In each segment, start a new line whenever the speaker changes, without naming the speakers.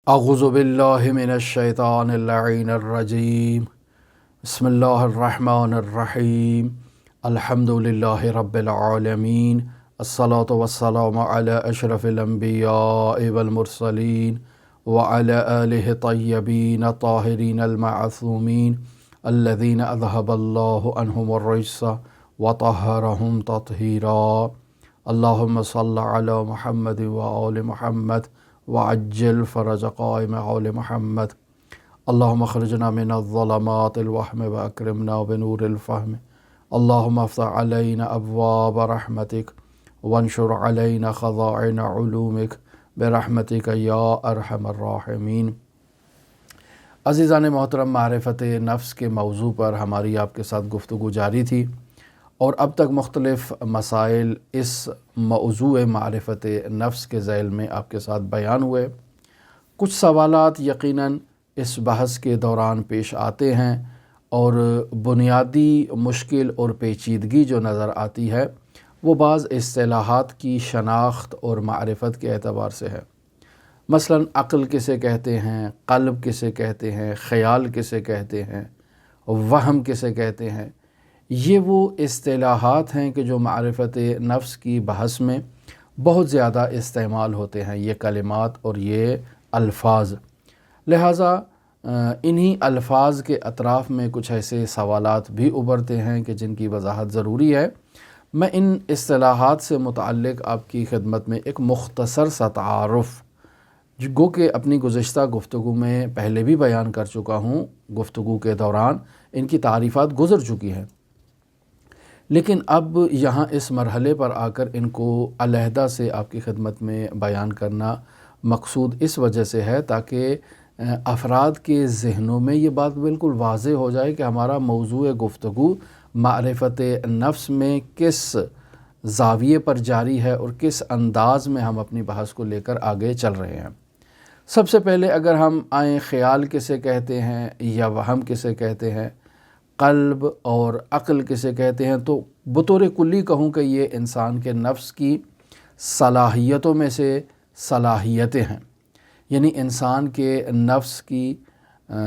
اعوذ باللہ من الشیطان اللعین الرجیم بسم اللہ الرحمن الرحیم الحمد للہ رب العالمین الصلاة والسلام علی اشرف الانبیاء والمرسلین وعلی آلہ طیبین طاہرین المعصومین الذین اذہب اللہ عنہم الرجس وطہرہم تطہیرا اللہم صل علی محمد وآل محمد وعجل فرج قائم آل محمد اللہم اخرجنا من الظلمات الوہم واکرمنا بنور الفہم اللہم افتح علینا ابواب رحمتک وانشر علینا خزائن علومک برحمتک یا ارحم الراحمین۔ عزیزان محترم، معرفت نفس کے موضوع پر ہماری آپ کے ساتھ گفتگو جاری تھی اور اب تک مختلف مسائل اس موضوع معرفت نفس کے ذیل میں آپ کے ساتھ بیان ہوئے۔ کچھ سوالات یقیناً اس بحث کے دوران پیش آتے ہیں اور بنیادی مشکل اور پیچیدگی جو نظر آتی ہے وہ بعض اصطلاحات کی شناخت اور معرفت کے اعتبار سے ہے۔ مثلاً عقل کسے کہتے ہیں، قلب کسے کہتے ہیں، خیال کسے کہتے ہیں، وہم کسے کہتے ہیں۔ یہ وہ اصطلاحات ہیں کہ جو معرفت نفس کی بحث میں بہت زیادہ استعمال ہوتے ہیں، یہ کلمات اور یہ الفاظ۔ لہٰذا انہی الفاظ کے اطراف میں کچھ ایسے سوالات بھی ابھرتے ہیں کہ جن کی وضاحت ضروری ہے۔ میں ان اصطلاحات سے متعلق آپ کی خدمت میں ایک مختصر سا تعارف گو کہ اپنی گزشتہ گفتگو میں پہلے بھی بیان کر چکا ہوں، گفتگو کے دوران ان کی تعریفات گزر چکی ہیں، لیکن اب یہاں اس مرحلے پر آ کر ان کو علیحدہ سے آپ کی خدمت میں بیان کرنا مقصود اس وجہ سے ہے تاکہ افراد کے ذہنوں میں یہ بات بالکل واضح ہو جائے کہ ہمارا موضوع گفتگو معرفت نفس میں کس زاویے پر جاری ہے اور کس انداز میں ہم اپنی بحث کو لے کر آگے چل رہے ہیں۔ سب سے پہلے اگر ہم آئیں خیال کسے کہتے ہیں یا وہم کسے کہتے ہیں، قلب اور عقل کسے کہتے ہیں، تو بطور کلی کہوں کہ یہ انسان کے نفس کی صلاحیتوں میں سے صلاحیتیں ہیں، یعنی انسان کے نفس کی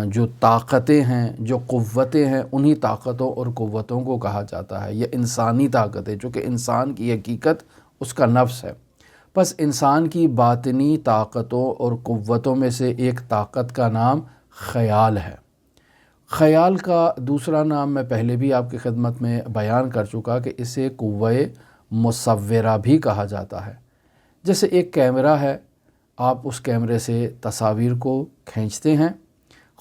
جو طاقتیں ہیں، جو قوتیں ہیں، انہی طاقتوں اور قوتوں کو کہا جاتا ہے۔ یہ انسانی طاقتیں، چونکہ انسان کی حقیقت اس کا نفس ہے، پس انسان کی باطنی طاقتوں اور قوتوں میں سے ایک طاقت کا نام خیال ہے۔ خیال کا دوسرا نام میں پہلے بھی آپ کی خدمت میں بیان کر چکا کہ اسے قوہ مصورہ بھی کہا جاتا ہے۔ جیسے ایک کیمرہ ہے، آپ اس کیمرے سے تصاویر کو کھینچتے ہیں۔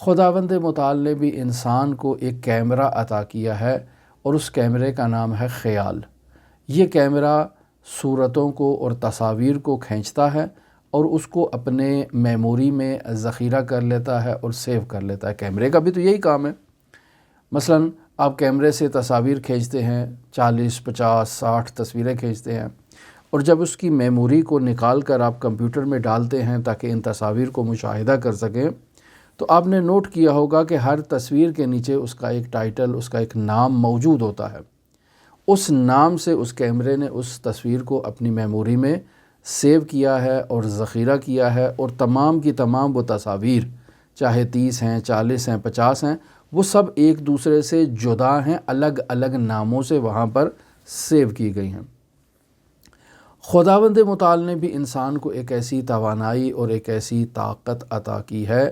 خداوند متعال نے بھی انسان کو ایک کیمرہ عطا کیا ہے اور اس کیمرے کا نام ہے خیال۔ یہ کیمرہ صورتوں کو اور تصاویر کو کھینچتا ہے اور اس کو اپنے میموری میں ذخیرہ کر لیتا ہے اور سیو کر لیتا ہے۔ کیمرے کا بھی تو یہی کام ہے۔ مثلاً آپ کیمرے سے تصاویر کھینچتے ہیں، 40، 50، 60 تصویریں کھینچتے ہیں، اور جب اس کی میموری کو نکال کر آپ کمپیوٹر میں ڈالتے ہیں تاکہ ان تصاویر کو مشاہدہ کر سکیں، تو آپ نے نوٹ کیا ہوگا کہ ہر تصویر کے نیچے اس کا ایک ٹائٹل، اس کا ایک نام موجود ہوتا ہے۔ اس نام سے اس کیمرے نے اس تصویر کو اپنی میموری میں سیو کیا ہے اور ذخیرہ کیا ہے، اور تمام کی تمام وہ تصاویر، چاہے 30 ہیں، 40 ہیں، 50 ہیں، وہ سب ایک دوسرے سے جدا ہیں، الگ الگ ناموں سے وہاں پر سیو کی گئی ہیں۔ خداوند متعال نے بھی انسان کو ایک ایسی توانائی اور ایک ایسی طاقت عطا کی ہے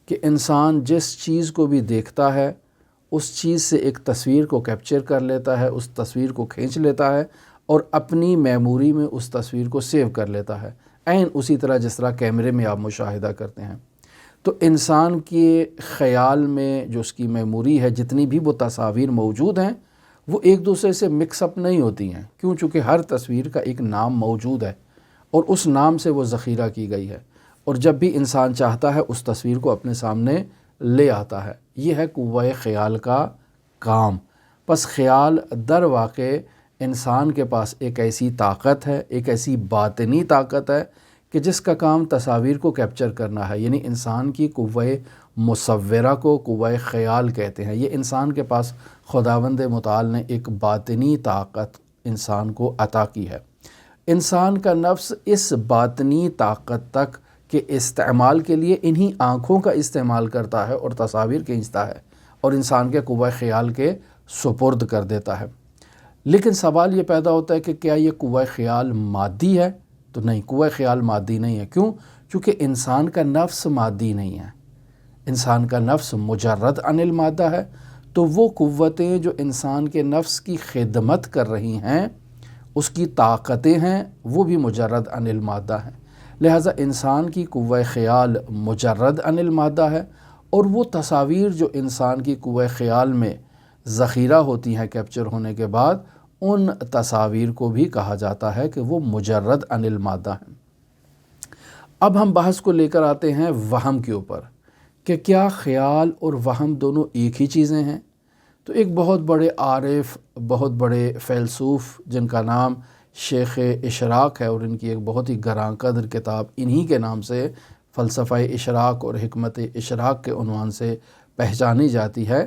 کہ انسان جس چیز کو بھی دیکھتا ہے اس چیز سے ایک تصویر کو کیپچر کر لیتا ہے، اس تصویر کو کھینچ لیتا ہے اور اپنی میموری میں اس تصویر کو سیو کر لیتا ہے، عین اسی طرح جس طرح کیمرے میں آپ مشاہدہ کرتے ہیں۔ تو انسان کے خیال میں جو اس کی میموری ہے، جتنی بھی وہ تصاویر موجود ہیں، وہ ایک دوسرے سے مکس اپ نہیں ہوتی ہیں، کیوں؟ چونکہ ہر تصویر کا ایک نام موجود ہے اور اس نام سے وہ ذخیرہ کی گئی ہے، اور جب بھی انسان چاہتا ہے اس تصویر کو اپنے سامنے لے آتا ہے۔ یہ ہے قوہ خیال کا کام۔ پس خیال در واقع انسان کے پاس ایک ایسی طاقت ہے، ایک ایسی باطنی طاقت ہے کہ جس کا کام تصاویر کو کیپچر کرنا ہے، یعنی انسان کی قوہ مصورہ کو قوہ خیال کہتے ہیں۔ یہ انسان کے پاس خداوند متعال نے ایک باطنی طاقت انسان کو عطا کی ہے۔ انسان کا نفس اس باطنی طاقت تک کہ استعمال کے لیے انہی آنکھوں کا استعمال کرتا ہے اور تصاویر کھینچتا ہے اور انسان کے قوہ خیال کے سپرد کر دیتا ہے۔ لیکن سوال یہ پیدا ہوتا ہے کہ کیا یہ قوہ خیال مادی ہے؟ تو نہیں، قوہ خیال مادی نہیں ہے۔ کیوں؟ چونکہ انسان کا نفس مادی نہیں ہے، انسان کا نفس مجرد عن المادہ ہے۔ تو وہ قوتیں جو انسان کے نفس کی خدمت کر رہی ہیں، اس کی طاقتیں ہیں، وہ بھی مجرد عن المادہ ہیں۔ لہٰذا انسان کی قوہ خیال مجرد عن المادہ ہے، اور وہ تصاویر جو انسان کی قوہ خیال میں ذخیرہ ہوتی ہیں کیپچر ہونے کے بعد، ان تصاویر کو بھی کہا جاتا ہے کہ وہ مجرد عن المادہ ہیں۔ اب ہم بحث کو لے کر آتے ہیں وہم کے اوپر کہ کیا خیال اور وہم دونوں ایک ہی چیزیں ہیں؟ تو ایک بہت بڑے عارف، بہت بڑے فیلسوف جن کا نام شیخ اشراق ہے، اور ان کی ایک بہت ہی گراں قدر کتاب انہی کے نام سے فلسفہ اشراق اور حکمت اشراق کے عنوان سے پہچانی جاتی ہے،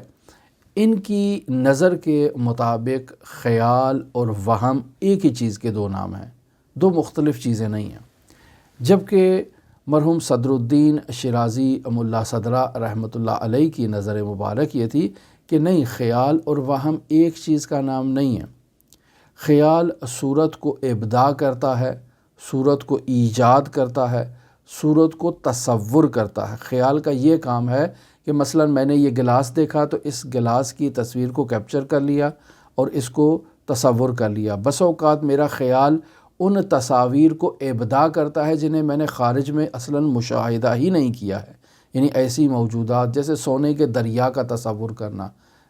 ان کی نظر کے مطابق خیال اور وہم ایک ہی چیز کے دو نام ہیں، دو مختلف چیزیں نہیں ہیں۔ جبکہ مرحوم صدر الدین شیرازی ملا صدرہ رحمۃ اللہ علیہ کی نظر مبارک یہ تھی کہ نہیں، خیال اور وہم ایک چیز کا نام نہیں ہے۔ خیال صورت کو ابداع کرتا ہے، صورت کو ایجاد کرتا ہے، صورت کو تصور کرتا ہے۔ خیال کا یہ کام ہے کہ مثلا میں نے یہ گلاس دیکھا تو اس گلاس کی تصویر کو کیپچر کر لیا اور اس کو تصور کر لیا۔ بس اوقات میرا خیال ان تصاویر کو ابداع کرتا ہے جنہیں میں نے خارج میں اصلاً مشاہدہ ہی نہیں کیا ہے، یعنی ایسی موجودات جیسے سونے کے دریا کا تصور کرنا،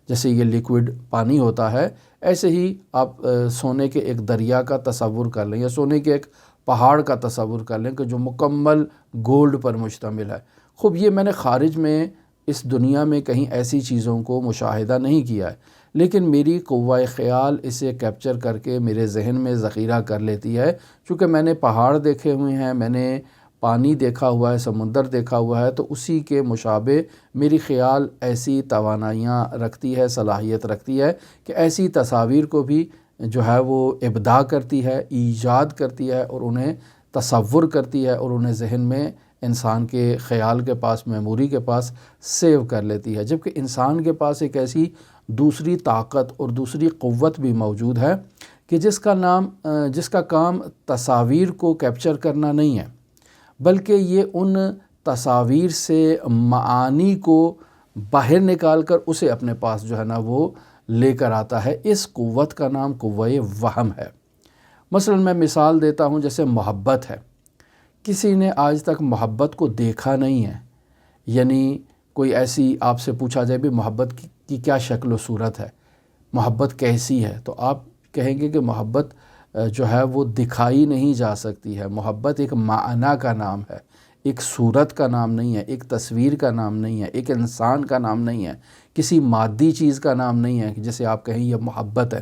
جیسے یہ لیکوڈ پانی ہوتا ہے، ایسے ہی آپ سونے کے ایک دریا کا تصور کر لیں یا سونے کے ایک پہاڑ کا تصور کر لیں کہ جو مکمل گولڈ پر مشتمل ہے۔ خوب یہ میں نے خارج میں اس دنیا میں کہیں ایسی چیزوں کو مشاہدہ نہیں کیا ہے، لیکن میری قوہ خیال اسے کیپچر کر کے میرے ذہن میں ذخیرہ کر لیتی ہے، چونکہ میں نے پہاڑ دیکھے ہوئے ہیں، میں نے پانی دیکھا ہوا ہے، سمندر دیکھا ہوا ہے، تو اسی کے مشابہ میری خیال ایسی توانائیاں رکھتی ہے، صلاحیت رکھتی ہے کہ ایسی تصاویر کو بھی جو ہے وہ ابداع کرتی ہے، ایجاد کرتی ہے اور انہیں تصور کرتی ہے اور انہیں ذہن میں انسان کے خیال کے پاس، میموری کے پاس سیو کر لیتی ہے۔ جبکہ انسان کے پاس ایک ایسی دوسری طاقت اور دوسری قوت بھی موجود ہے کہ جس کا کام تصاویر کو کیپچر کرنا نہیں ہے، بلکہ یہ ان تصاویر سے معانی کو باہر نکال کر اسے اپنے پاس جو ہے نا وہ لے کر آتا ہے۔ اس قوت کا نام قوہ وہم ہے۔ مثلا میں مثال دیتا ہوں، جیسے محبت ہے، کسی نے آج تک محبت کو دیکھا نہیں ہے، یعنی کوئی ایسی آپ سے پوچھا جائے بھی محبت کی کیا شکل و صورت ہے، محبت کیسی ہے، تو آپ کہیں گے کہ محبت جو ہے وہ دکھائی نہیں جا سکتی ہے۔ محبت ایک معنی کا نام ہے، ایک صورت کا نام نہیں ہے، ایک تصویر کا نام نہیں ہے، ایک انسان کا نام نہیں ہے، کسی مادی چیز کا نام نہیں ہے کہ جسے آپ کہیں یہ محبت ہے،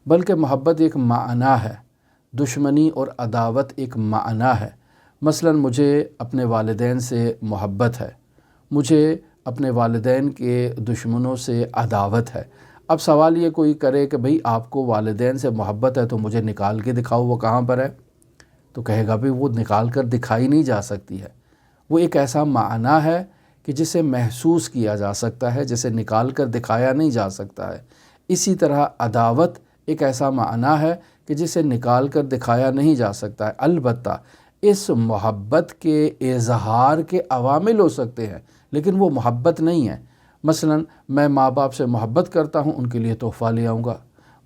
بلکہ محبت ایک معنی ہے۔ دشمنی اور عداوت ایک معنی ہے۔ مثلا مجھے اپنے والدین سے محبت ہے، مجھے اپنے والدین کے دشمنوں سے عداوت ہے۔ اب سوال یہ کوئی کرے کہ بھئی آپ کو والدین سے محبت ہے تو مجھے نکال کے دکھاؤ وہ کہاں پر ہے، تو کہے گا بھئی وہ نکال کر دکھائی نہیں جا سکتی ہے، وہ ایک ایسا معنی ہے کہ جسے محسوس کیا جا سکتا ہے، جسے نکال کر دکھایا نہیں جا سکتا ہے۔ اسی طرح عداوت ایک ایسا معنی ہے کہ جسے نکال کر دکھایا نہیں جا سکتا ہے۔ البتہ اس محبت کے اظہار کے عوامل ہو سکتے ہیں، لیکن وہ محبت نہیں ہے۔ مثلا میں ماں باپ سے محبت کرتا ہوں، ان کے لیے تحفہ لے آؤں گا،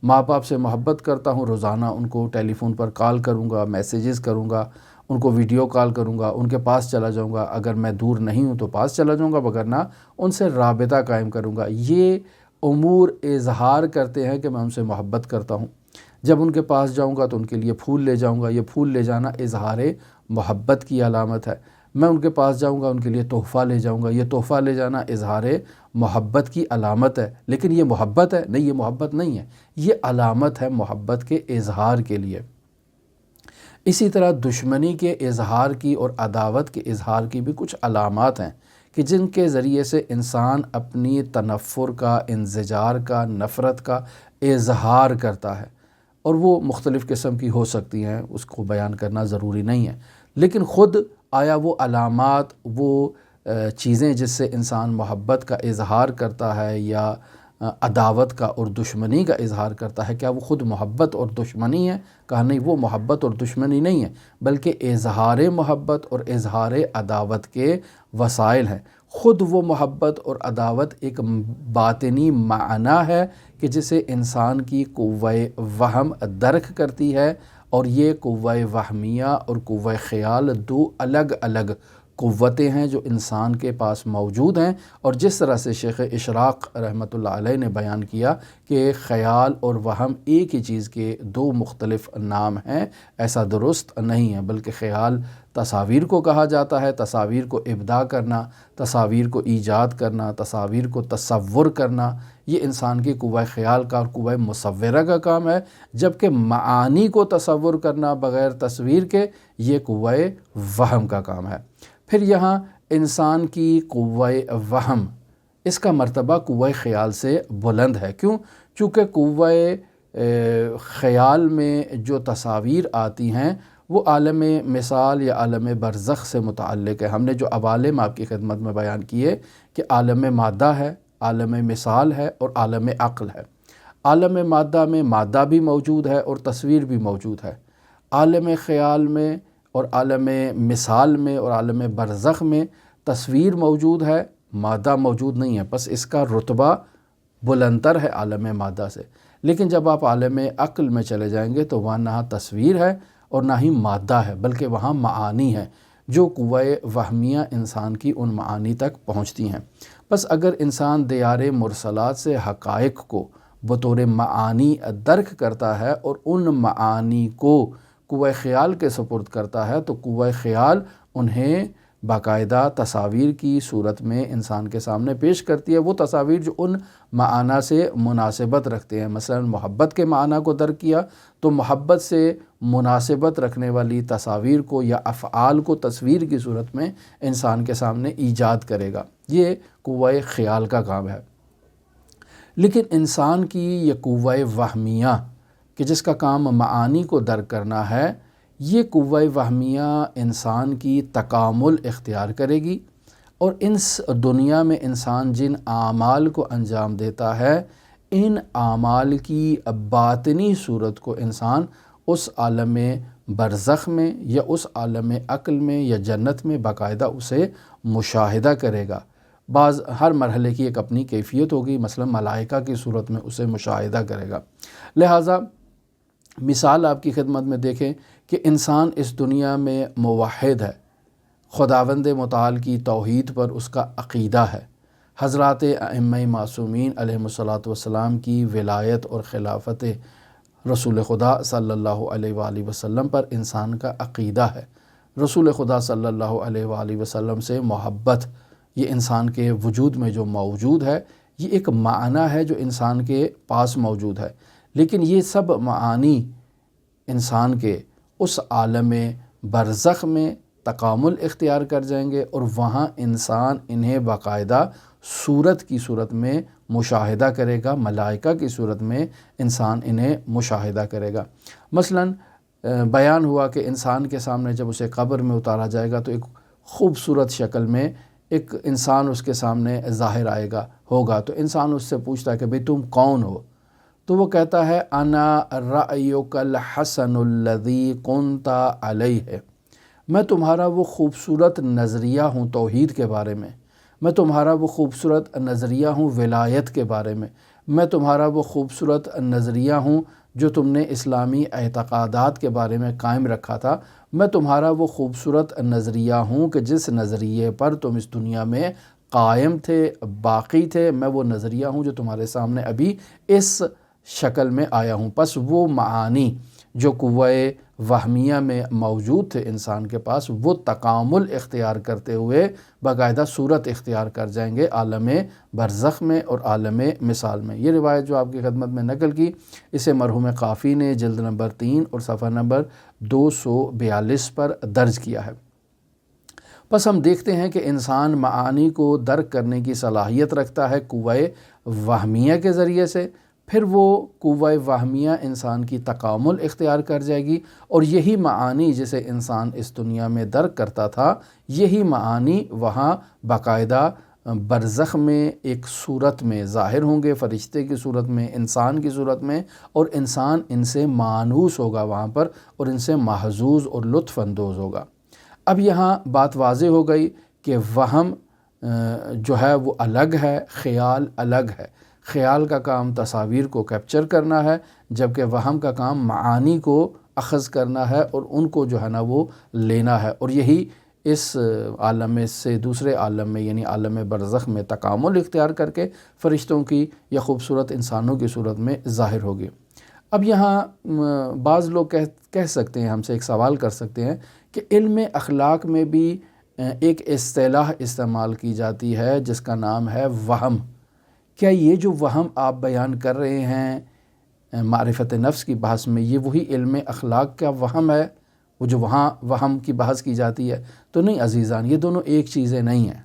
ماں باپ سے محبت کرتا ہوں، روزانہ ان کو ٹیلی فون پر کال کروں گا، میسیجز کروں گا، ان کو ویڈیو کال کروں گا، ان کے پاس چلا جاؤں گا، اگر میں دور نہیں ہوں تو پاس چلا جاؤں گا، وگرنہ ان سے رابطہ قائم کروں گا۔ یہ امور اظہار کرتے ہیں کہ میں ان سے محبت کرتا ہوں۔ جب ان کے پاس جاؤں گا تو ان کے لیے پھول لے جاؤں گا، یہ پھول لے جانا اظہار محبت کی علامت ہے۔ میں ان کے پاس جاؤں گا، ان کے لیے تحفہ لے جاؤں گا، یہ تحفہ لے جانا اظہار محبت کی علامت ہے۔ لیکن یہ محبت ہے؟ نہیں، یہ محبت نہیں ہے، یہ علامت ہے محبت کے اظہار کے لیے۔ اسی طرح دشمنی کے اظہار کی اور عداوت کے اظہار کی بھی کچھ علامات ہیں کہ جن کے ذریعے سے انسان اپنی تنفر کا، انزجار کا، نفرت کا اظہار کرتا ہے، اور وہ مختلف قسم کی ہو سکتی ہیں، اس کو بیان کرنا ضروری نہیں ہے۔ لیکن خود آیا وہ علامات، وہ چیزیں جس سے انسان محبت کا اظہار کرتا ہے یا عداوت کا اور دشمنی کا اظہار کرتا ہے، کیا وہ خود محبت اور دشمنی ہے؟ کہا نہیں، وہ محبت اور دشمنی نہیں ہے، بلکہ اظہار محبت اور اظہار عداوت کے وسائل ہیں۔ خود وہ محبت اور عداوت ایک باطنی معنی ہے کہ جسے انسان کی قوہ وہم درک کرتی ہے، اور یہ قوہ وہمیہ اور قوہ خیال دو الگ الگ قوتیں ہیں جو انسان کے پاس موجود ہیں، اور جس طرح سے شیخ اشراق رحمۃ اللہ علیہ نے بیان کیا کہ خیال اور وہم ایک ہی چیز کے دو مختلف نام ہیں، ایسا درست نہیں ہے، بلکہ خیال تصاویر کو کہا جاتا ہے، تصاویر کو ابداع کرنا، تصاویر کو ایجاد کرنا، تصاویر کو تصور کرنا، یہ انسان کی قوہ خیال کا اور قوہ مصورہ کا کام ہے، جبکہ معانی کو تصور کرنا بغیر تصویر کے یہ قوہ وہم کا کام ہے۔ پھر یہاں انسان کی قوہ وہم، اس کا مرتبہ قوہ خیال سے بلند ہے۔ کیوں؟ چونکہ قوہ خیال میں جو تصاویر آتی ہیں وہ عالم مثال یا عالم برزخ سے متعلق ہے۔ ہم نے جو عوالم آپ کی خدمت میں بیان کیے کہ عالم مادہ ہے، عالم مثال ہے اور عالم عقل ہے۔ عالم مادہ میں مادہ بھی موجود ہے اور تصویر بھی موجود ہے۔ عالم خیال میں اور عالم مثال میں اور عالم برزخ میں تصویر موجود ہے، مادہ موجود نہیں ہے، بس اس کا رتبہ بلندتر ہے عالم مادہ سے۔ لیکن جب آپ عالم عقل میں چلے جائیں گے تو وہاں نہ تصویر ہے اور نہ ہی مادہ ہے، بلکہ وہاں معانی ہے جو قوہ وہمیہ انسان کی ان معانی تک پہنچتی ہیں۔ بس اگر انسان دیار مرسلات سے حقائق کو بطور معانی درک کرتا ہے اور ان معانی کو قوہ خیال کے سپرد کرتا ہے تو قوہ خیال انہیں باقاعدہ تصاویر کی صورت میں انسان کے سامنے پیش کرتی ہے، وہ تصاویر جو ان معانی سے مناسبت رکھتے ہیں۔ مثلا محبت کے معنی کو درک کیا تو محبت سے مناسبت رکھنے والی تصاویر کو یا افعال کو تصویر کی صورت میں انسان کے سامنے ایجاد کرے گا، یہ قوہ خیال کا کام ہے۔ لیکن انسان کی یہ قوہ وہمیہ کہ جس کا کام معانی کو درک کرنا ہے، یہ قوہ وہمیہ انسان کی تکامل اختیار کرے گی، اور اس دنیا میں انسان جن اعمال کو انجام دیتا ہے، ان اعمال کی باطنی صورت کو انسان اس عالم برزخ میں یا اس عالم عقل میں یا جنت میں باقاعدہ اسے مشاہدہ کرے گا۔ ہر مرحلے کی ایک اپنی کیفیت ہوگی، مثلا ملائکہ کی صورت میں اسے مشاہدہ کرے گا۔ لہٰذا مثال آپ کی خدمت میں دیکھیں کہ انسان اس دنیا میں موحد ہے، خداوند متعال کی توحید پر اس کا عقیدہ ہے، حضرات ائمہ معصومین علیہم الصلاۃ والسلام کی ولایت اور خلافت رسول خدا صلی اللہ علیہ وآلہ وسلم پر انسان کا عقیدہ ہے، رسول خدا صلی اللہ علیہ وآلہ وسلم سے محبت یہ انسان کے وجود میں جو موجود ہے، یہ ایک معنی ہے جو انسان کے پاس موجود ہے۔ لیکن یہ سب معانی انسان کے اس عالم برزخ میں تکامل اختیار کر جائیں گے، اور وہاں انسان انہیں باقاعدہ صورت کی صورت میں مشاہدہ کرے گا، ملائکہ کی صورت میں انسان انہیں مشاہدہ کرے گا۔ مثلا بیان ہوا کہ انسان کے سامنے جب اسے قبر میں اتارا جائے گا تو ایک خوبصورت شکل میں ایک انسان اس کے سامنے ظاہر آئے گا ہوگا، تو انسان اس سے پوچھتا ہے کہ بھئی تم کون ہو؟ تو وہ کہتا ہے انا رأیک الحسن الذی کنت علیہ، میں تمہارا وہ خوبصورت نظریہ ہوں توحید کے بارے میں تمہارا وہ خوبصورت نظریہ ہوں ولایت کے بارے میں تمہارا وہ خوبصورت نظریہ ہوں جو تم نے اسلامی اعتقادات کے بارے میں قائم رکھا تھا، میں تمہارا وہ خوبصورت نظریہ ہوں کہ جس نظریے پر تم اس دنیا میں قائم تھے، باقی تھے، میں وہ نظریہ ہوں جو تمہارے سامنے ابھی اس شکل میں آیا ہوں۔ پس وہ معانی جو قوہ وہمیہ میں موجود تھے انسان کے پاس، وہ تکامل اختیار کرتے ہوئے باقاعدہ صورت اختیار کر جائیں گے عالم برزخ میں اور عالم مثال میں۔ یہ روایت جو آپ کی خدمت میں نقل کی، اسے مرحوم قافی نے جلد نمبر 3 اور صفحہ نمبر 242 پر درج کیا ہے۔ بس ہم دیکھتے ہیں کہ انسان معانی کو درک کرنے کی صلاحیت رکھتا ہے قوہ وہمیہ کے ذریعے سے، پھر وہ قوہ وہمیہ انسان کی تکامل اختیار کر جائے گی، اور یہی معانی جسے انسان اس دنیا میں درک کرتا تھا، یہی معانی وہاں باقاعدہ برزخ میں ایک صورت میں ظاہر ہوں گے، فرشتے کی صورت میں، انسان کی صورت میں، اور انسان ان سے مانوس ہوگا وہاں پر، اور ان سے محظوظ اور لطف اندوز ہوگا۔ اب یہاں بات واضح ہو گئی کہ وہم جو ہے وہ الگ ہے، خیال الگ ہے۔ خیال کا کام تصاویر کو کیپچر کرنا ہے، جبکہ وہم کا کام معانی کو اخذ کرنا ہے اور ان کو جو ہے نا وہ لینا ہے، اور یہی اس عالم سے دوسرے عالم میں یعنی عالم برزخ میں تکامل اختیار کر کے فرشتوں کی یا خوبصورت انسانوں کی صورت میں ظاہر ہوگی۔ اب یہاں بعض لوگ کہہ سکتے ہیں، ہم سے ایک سوال کر سکتے ہیں کہ علم اخلاق میں بھی ایک اصطلاح استعمال کی جاتی ہے جس کا نام ہے وہم۔ کیا یہ جو وہم آپ بیان کر رہے ہیں معرفت نفس کی بحث میں، یہ وہی علم اخلاق کا وہم ہے، وہ جو وہاں وہم کی بحث کی جاتی ہے؟ تو نہیں عزیزان، یہ دونوں ایک چیزیں نہیں ہیں۔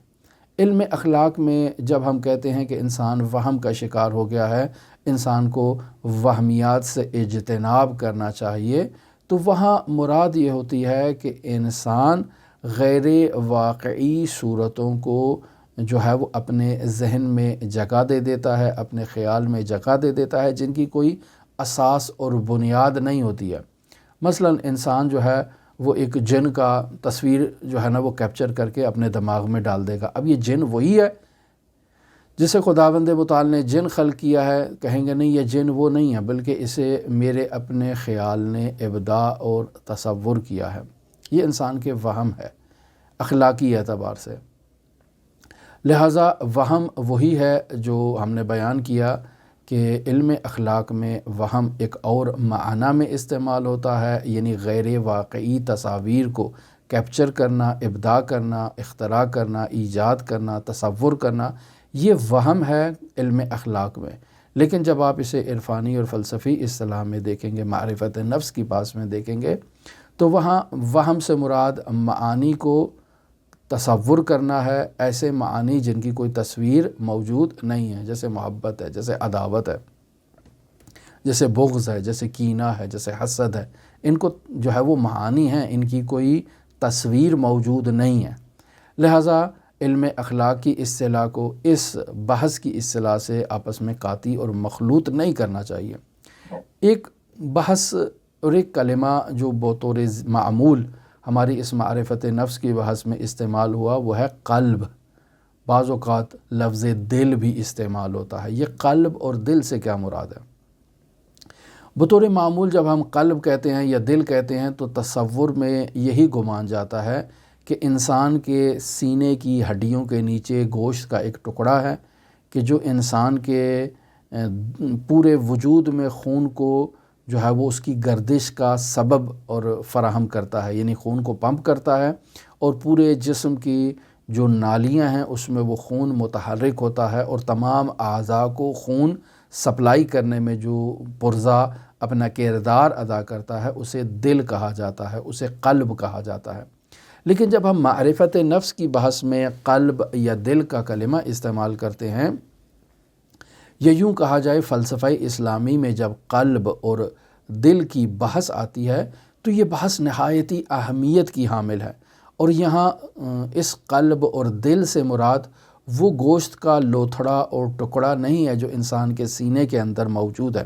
علم اخلاق میں جب ہم کہتے ہیں کہ انسان وہم کا شکار ہو گیا ہے، انسان کو وہمیات سے اجتناب کرنا چاہیے، تو وہاں مراد یہ ہوتی ہے کہ انسان غیر واقعی صورتوں کو جو ہے وہ اپنے ذہن میں جگہ دے دیتا ہے، اپنے خیال میں جگہ دے دیتا ہے، جن کی کوئی اساس اور بنیاد نہیں ہوتی ہے۔ مثلا انسان جو ہے وہ ایک جن کا تصویر جو ہے نا وہ کیپچر کر کے اپنے دماغ میں ڈال دے گا۔ اب یہ جن وہی ہے جسے خداوند متعال نے جن خلق کیا ہے؟ کہیں گے نہیں، یہ جن وہ نہیں ہے، بلکہ اسے میرے اپنے خیال نے ابداع اور تصور کیا ہے۔ یہ انسان کے وہم ہے اخلاقی اعتبار سے۔ لہٰذا وہم وہی ہے جو ہم نے بیان کیا کہ علم اخلاق میں وہم ایک اور معنی میں استعمال ہوتا ہے، یعنی غیر واقعی تصاویر کو کیپچر کرنا، ابداع کرنا، اختراع کرنا، ایجاد کرنا، تصور کرنا، یہ وہم ہے علم اخلاق میں۔ لیکن جب آپ اسے عرفانی اور فلسفی اصطلاح میں دیکھیں گے، معرفت نفس کی پاس میں دیکھیں گے، تو وہاں وہم سے مراد معانی کو تصور کرنا ہے، ایسے معانی جن کی کوئی تصویر موجود نہیں ہے، جیسے محبت ہے، جیسے عداوت ہے، جیسے بغض ہے، جیسے کینہ ہے، جیسے حسد ہے۔ ان کو جو ہے وہ معانی ہیں، ان کی کوئی تصویر موجود نہیں ہے۔ لہٰذا علم اخلاق کی اصطلاح کو اس بحث کی اصطلاح سے آپس میں قاطی اور مخلوط نہیں کرنا چاہیے۔ ایک بحث اور ایک کلمہ جو بطور معمول ہماری اس معرفت نفس کی بحث میں استعمال ہوا، وہ ہے قلب۔ بعض اوقات لفظ دل بھی استعمال ہوتا ہے۔ یہ قلب اور دل سے کیا مراد ہے؟ بطور معمول جب ہم قلب کہتے ہیں یا دل کہتے ہیں تو تصور میں یہی گمان جاتا ہے کہ انسان کے سینے کی ہڈیوں کے نیچے گوشت کا ایک ٹکڑا ہے کہ جو انسان کے پورے وجود میں خون کو جو ہے وہ اس کی گردش کا سبب اور فراہم کرتا ہے، یعنی خون کو پمپ کرتا ہے، اور پورے جسم کی جو نالیاں ہیں اس میں وہ خون متحرک ہوتا ہے، اور تمام اعضاء کو خون سپلائی کرنے میں جو پرزا اپنا کردار ادا کرتا ہے اسے دل کہا جاتا ہے، اسے قلب کہا جاتا ہے۔ لیکن جب ہم معرفت نفس کی بحث میں قلب یا دل کا کلمہ استعمال کرتے ہیں، یا یوں کہا جائے فلسفہ اسلامی میں جب قلب اور دل کی بحث آتی ہے تو یہ بحث نہایتی اہمیت کی حامل ہے، اور یہاں اس قلب اور دل سے مراد وہ گوشت کا لوتھڑا اور ٹکڑا نہیں ہے جو انسان کے سینے کے اندر موجود ہے،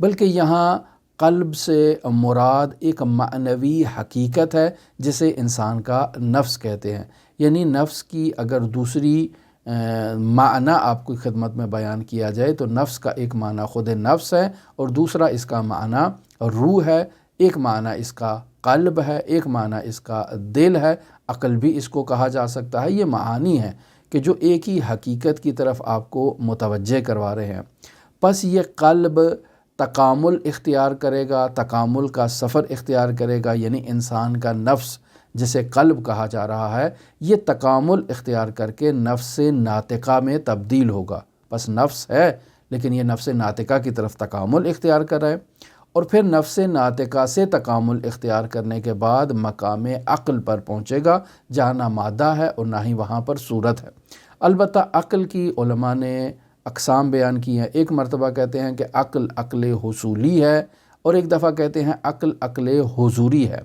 بلکہ یہاں قلب سے مراد ایک معنوی حقیقت ہے جسے انسان کا نفس کہتے ہیں۔ یعنی نفس کی اگر دوسری معنی آپ کی خدمت میں بیان کیا جائے تو نفس کا ایک معنی خود نفس ہے، اور دوسرا اس کا معنی روح ہے، ایک معنی اس کا قلب ہے، ایک معنی اس کا دل ہے، عقل بھی اس کو کہا جا سکتا ہے۔ یہ معانی ہے کہ جو ایک ہی حقیقت کی طرف آپ کو متوجہ کروا رہے ہیں۔ پس یہ قلب تکامل اختیار کرے گا، تکامل کا سفر اختیار کرے گا، یعنی انسان کا نفس جسے قلب کہا جا رہا ہے یہ تکامل اختیار کر کے نفس ناطقہ میں تبدیل ہوگا۔ بس نفس ہے لیکن یہ نفس ناطقہ کی طرف تکامل اختیار کر رہا ہے، اور پھر نفس ناطقہ سے تکامل اختیار کرنے کے بعد مقام عقل پر پہنچے گا جہاں نہ مادہ ہے اور نہ ہی وہاں پر صورت ہے۔ البتہ عقل کی علماء نے اقسام بیان کی ہیں۔ ایک مرتبہ کہتے ہیں کہ عقل عقل حصولی ہے، اور ایک دفعہ کہتے ہیں عقل عقل حضوری ہے۔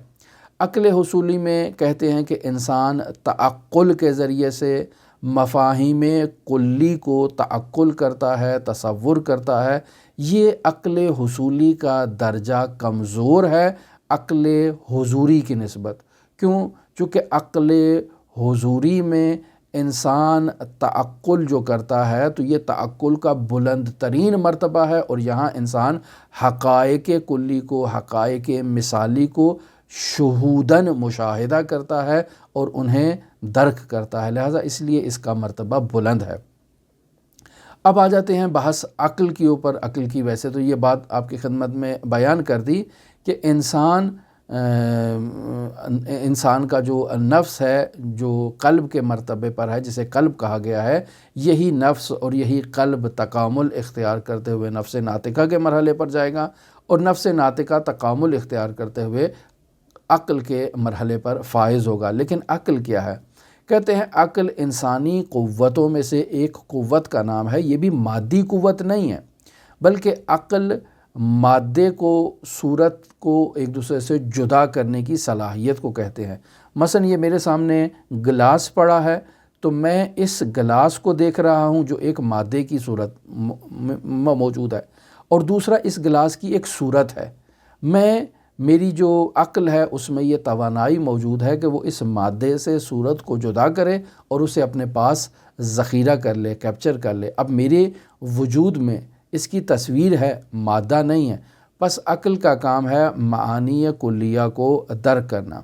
عقل حصولی میں کہتے ہیں کہ انسان تعقل کے ذریعے سے مفاہیم کلی کو تعقل کرتا ہے، تصور کرتا ہے۔ یہ عقل حصولی کا درجہ کمزور ہے عقل حضوری کی نسبت۔ کیوں؟ چونکہ عقل حضوری میں انسان تعقل جو کرتا ہے تو یہ تعقل کا بلند ترین مرتبہ ہے، اور یہاں انسان حقائق کلی کو، حقائق مثالی کو شہوداً مشاہدہ کرتا ہے اور انہیں درک کرتا ہے، لہٰذا اس لیے اس کا مرتبہ بلند ہے۔ اب آ جاتے ہیں بحث عقل کے اوپر۔ عقل کی ویسے تو یہ بات آپ کی خدمت میں بیان کر دی کہ انسان کا جو نفس ہے، جو قلب کے مرتبے پر ہے، جسے قلب کہا گیا ہے، یہی نفس اور یہی قلب تکامل اختیار کرتے ہوئے نفس ناطقہ کے مرحلے پر جائے گا، اور نفس ناطقہ تکامل اختیار کرتے ہوئے عقل کے مرحلے پر فائز ہوگا۔ لیکن عقل کیا ہے؟ کہتے ہیں عقل انسانی قوتوں میں سے ایک قوت کا نام ہے۔ یہ بھی مادی قوت نہیں ہے، بلکہ عقل مادے کو، صورت کو ایک دوسرے سے جدا کرنے کی صلاحیت کو کہتے ہیں۔ مثلا یہ میرے سامنے گلاس پڑا ہے، تو میں اس گلاس کو دیکھ رہا ہوں جو ایک مادے کی صورت موجود ہے، اور دوسرا اس گلاس کی ایک صورت ہے۔ میری جو عقل ہے اس میں یہ توانائی موجود ہے کہ وہ اس مادے سے صورت کو جدا کرے اور اسے اپنے پاس ذخیرہ کر لے، کیپچر کر لے۔ اب میرے وجود میں اس کی تصویر ہے، مادہ نہیں ہے۔ پس عقل کا کام ہے معانی کلیہ کو درک کرنا،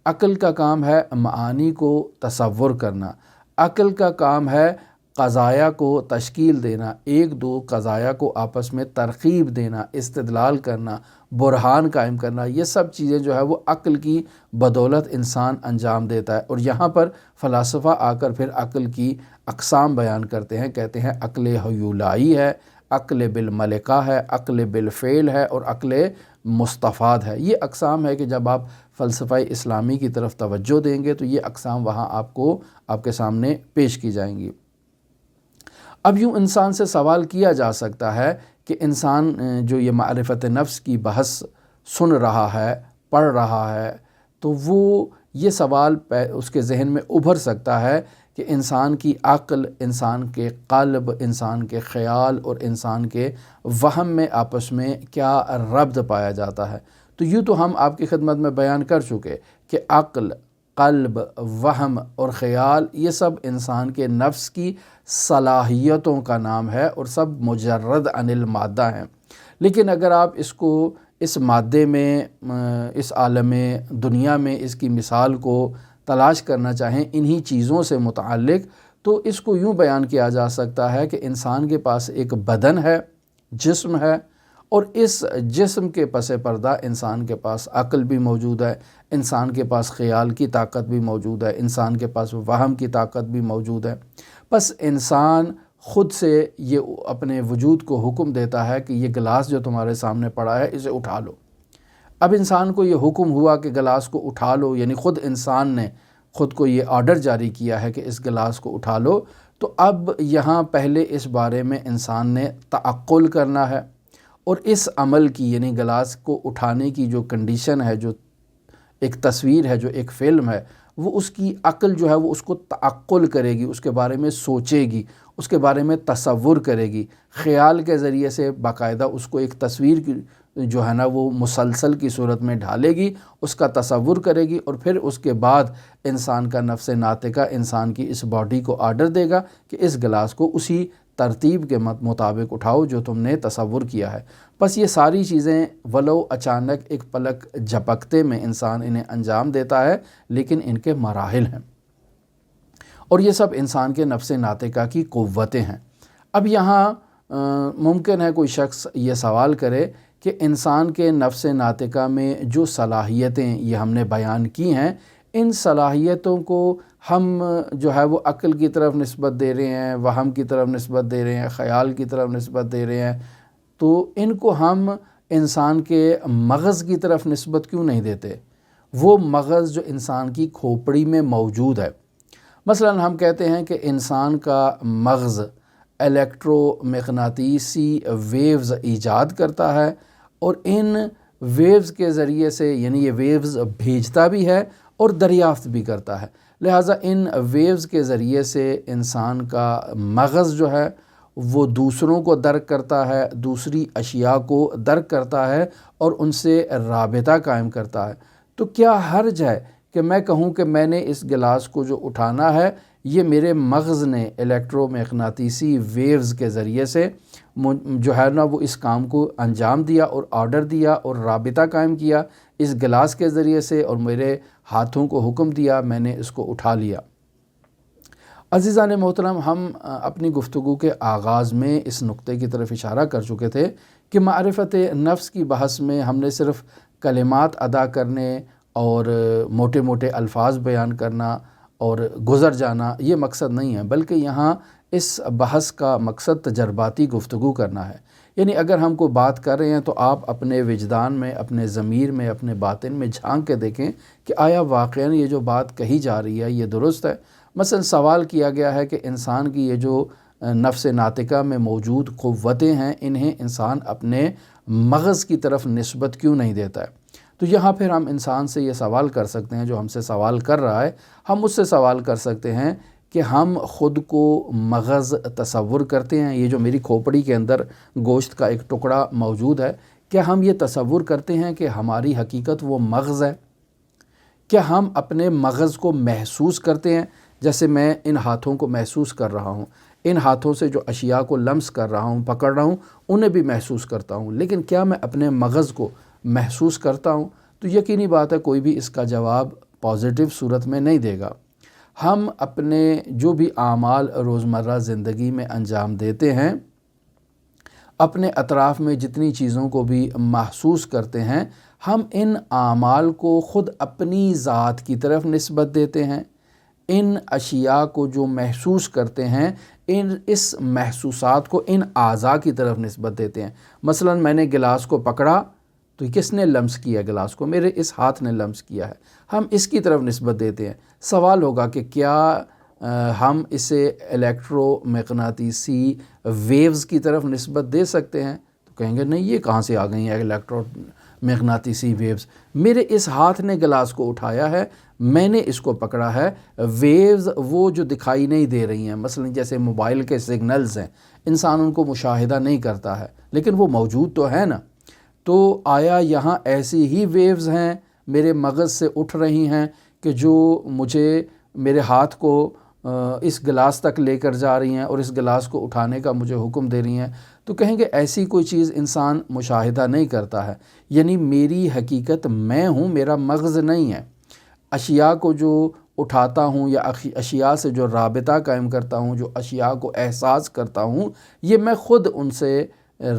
عقل کا کام ہے معانی کو تصور کرنا، عقل کا کام ہے قضایا کو تشکیل دینا، ایک دو قضایا کو آپس میں ترکیب دینا، استدلال کرنا، برہان قائم کرنا۔ یہ سب چیزیں جو ہے وہ عقل کی بدولت انسان انجام دیتا ہے۔ اور یہاں پر فلاسفہ آ کر پھر عقل کی اقسام بیان کرتے ہیں، کہتے ہیں عقل حیولائی ہے، عقل بالملکہ ہے، عقل بالفعل ہے، اور عقل مستفاد ہے۔ یہ اقسام ہے کہ جب آپ فلسفہ اسلامی کی طرف توجہ دیں گے تو یہ اقسام وہاں آپ کے سامنے پیش کی جائیں گی۔ اب یوں انسان سے سوال کیا جا سکتا ہے کہ انسان جو یہ معرفت نفس کی بحث سن رہا ہے، پڑھ رہا ہے، تو وہ یہ سوال اس کے ذہن میں ابھر سکتا ہے کہ انسان کی عقل، انسان کے قلب، انسان کے خیال اور انسان کے وہم میں آپس میں کیا ربط پایا جاتا ہے۔ تو یوں تو ہم آپ کی خدمت میں بیان کر چکے کہ عقل، قلب، وہم اور خیال یہ سب انسان کے نفس کی صلاحیتوں کا نام ہے، اور سب مجرد عن المادہ ہیں۔ لیکن اگر آپ اس کو اس مادے میں، اس عالم دنیا میں اس کی مثال کو تلاش کرنا چاہیں انہی چیزوں سے متعلق، تو اس کو یوں بیان کیا جا سکتا ہے کہ انسان کے پاس ایک بدن ہے، جسم ہے، اور اس جسم کے پس پردہ انسان کے پاس عقل بھی موجود ہے، انسان کے پاس خیال کی طاقت بھی موجود ہے، انسان کے پاس وہم کی طاقت بھی موجود ہے۔ پس انسان خود سے یہ اپنے وجود کو حکم دیتا ہے کہ یہ گلاس جو تمہارے سامنے پڑا ہے اسے اٹھا لو۔ اب انسان کو یہ حکم ہوا کہ گلاس کو اٹھا لو، یعنی خود انسان نے خود کو یہ آرڈر جاری کیا ہے کہ اس گلاس کو اٹھا لو، تو اب یہاں پہلے اس بارے میں انسان نے تعقل کرنا ہے، اور اس عمل کی یعنی گلاس کو اٹھانے کی جو کنڈیشن ہے، جو ایک تصویر ہے، جو ایک فلم ہے، وہ اس کی عقل جو ہے وہ اس کو تعقل کرے گی، اس کے بارے میں سوچے گی، اس کے بارے میں تصور کرے گی، خیال کے ذریعے سے باقاعدہ اس کو ایک تصویر کی جو ہے نا وہ مسلسل کی صورت میں ڈھالے گی، اس کا تصور کرے گی، اور پھر اس کے بعد انسان کا نفس ناطقہ انسان کی اس باڈی کو آرڈر دے گا کہ اس گلاس کو اسی ترتیب کے مطابق اٹھاؤ جو تم نے تصور کیا ہے۔ بس یہ ساری چیزیں ولو اچانک ایک پلک جھپکتے میں انسان انہیں انجام دیتا ہے، لیکن ان کے مراحل ہیں، اور یہ سب انسان کے نفس ناطقہ کی قوتیں ہیں۔ اب یہاں ممکن ہے کوئی شخص یہ سوال کرے کہ انسان کے نفس ناطقہ میں جو صلاحیتیں یہ ہم نے بیان کی ہیں، ان صلاحیتوں کو ہم جو ہے وہ عقل کی طرف نسبت دے رہے ہیں، وہم کی طرف نسبت دے رہے ہیں، خیال کی طرف نسبت دے رہے ہیں، تو ان کو ہم انسان کے مغز کی طرف نسبت کیوں نہیں دیتے؟ وہ مغز جو انسان کی کھوپڑی میں موجود ہے۔ مثلا ہم کہتے ہیں کہ انسان کا مغز الیکٹرو مغناطیسی ویوز ایجاد کرتا ہے، اور ان ویوز کے ذریعے سے یعنی یہ ویوز بھیجتا بھی ہے اور دریافت بھی کرتا ہے۔ لہٰذا ان ویوز کے ذریعے سے انسان کا مغز جو ہے وہ دوسروں کو درک کرتا ہے، دوسری اشیاء کو درک کرتا ہے اور ان سے رابطہ قائم کرتا ہے۔ تو کیا حرج ہے کہ میں کہوں کہ میں نے اس گلاس کو جو اٹھانا ہے یہ میرے مغز نے الیکٹرو مغناطیسی ویوز کے ذریعے سے جو ہے نا وہ اس کام کو انجام دیا اور آرڈر دیا اور رابطہ قائم کیا اس گلاس کے ذریعے سے، اور میرے ہاتھوں کو حکم دیا، میں نے اس کو اٹھا لیا۔ عزیزان محترم، ہم اپنی گفتگو کے آغاز میں اس نقطے کی طرف اشارہ کر چکے تھے کہ معرفت نفس کی بحث میں ہم نے صرف کلمات ادا کرنے اور موٹے موٹے الفاظ بیان کرنا اور گزر جانا یہ مقصد نہیں ہے، بلکہ یہاں اس بحث کا مقصد تجرباتی گفتگو کرنا ہے۔ یعنی اگر ہم کو بات کر رہے ہیں تو آپ اپنے وجدان میں، اپنے ضمیر میں، اپنے باطن میں جھانک کے دیکھیں کہ آیا واقعاً یہ جو بات کہی جا رہی ہے یہ درست ہے۔ مثلا سوال کیا گیا ہے کہ انسان کی یہ جو نفس ناطقہ میں موجود قوتیں ہیں انہیں انسان اپنے مغز کی طرف نسبت کیوں نہیں دیتا ہے؟ تو یہاں پھر ہم انسان سے یہ سوال کر سکتے ہیں، جو ہم سے سوال کر رہا ہے ہم اس سے سوال کر سکتے ہیں کہ ہم خود کو مغز تصور کرتے ہیں؟ یہ جو میری کھوپڑی کے اندر گوشت کا ایک ٹکڑا موجود ہے، کیا ہم یہ تصور کرتے ہیں کہ ہماری حقیقت وہ مغز ہے؟ کیا ہم اپنے مغز کو محسوس کرتے ہیں؟ جیسے میں ان ہاتھوں کو محسوس کر رہا ہوں، ان ہاتھوں سے جو اشیاء کو لمس کر رہا ہوں، پکڑ رہا ہوں، انہیں بھی محسوس کرتا ہوں، لیکن کیا میں اپنے مغز کو محسوس کرتا ہوں؟ تو یقینی بات ہے کوئی بھی اس کا جواب پازیٹیو صورت میں نہیں دے گا۔ ہم اپنے جو بھی اعمال روزمرہ زندگی میں انجام دیتے ہیں، اپنے اطراف میں جتنی چیزوں کو بھی محسوس کرتے ہیں، ہم ان اعمال کو خود اپنی ذات کی طرف نسبت دیتے ہیں۔ ان اشیاء کو جو محسوس کرتے ہیں اس محسوسات کو ان اعضاء کی طرف نسبت دیتے ہیں۔ مثلا میں نے گلاس کو پکڑا تو کس نے لمس کیا گلاس کو؟ میرے اس ہاتھ نے لمس کیا ہے، ہم اس کی طرف نسبت دیتے ہیں۔ سوال ہوگا کہ کیا ہم اسے الیکٹرو مغناطیسی ویوز کی طرف نسبت دے سکتے ہیں؟ تو کہیں گے نہیں، یہ کہاں سے آ گئی ہیں الیکٹرو مغناطیسی ویوز؟ میرے اس ہاتھ نے گلاس کو اٹھایا ہے، میں نے اس کو پکڑا ہے، ویوز وہ جو دکھائی نہیں دے رہی ہیں، مثلا جیسے موبائل کے سگنلز ہیں، انسان ان کو مشاہدہ نہیں کرتا ہے لیکن وہ موجود تو ہے نا۔ تو آیا یہاں ایسی ہی ویوز ہیں میرے مغز سے اٹھ رہی ہیں کہ جو مجھے میرے ہاتھ کو اس گلاس تک لے کر جا رہی ہیں اور اس گلاس کو اٹھانے کا مجھے حکم دے رہی ہیں؟ تو کہیں گے ایسی کوئی چیز انسان مشاہدہ نہیں کرتا ہے، یعنی میری حقیقت میں ہوں، میرا مغز نہیں ہے۔ اشیاء کو جو اٹھاتا ہوں یا اشیاء سے جو رابطہ قائم کرتا ہوں، جو اشیاء کو احساس کرتا ہوں، یہ میں خود ان سے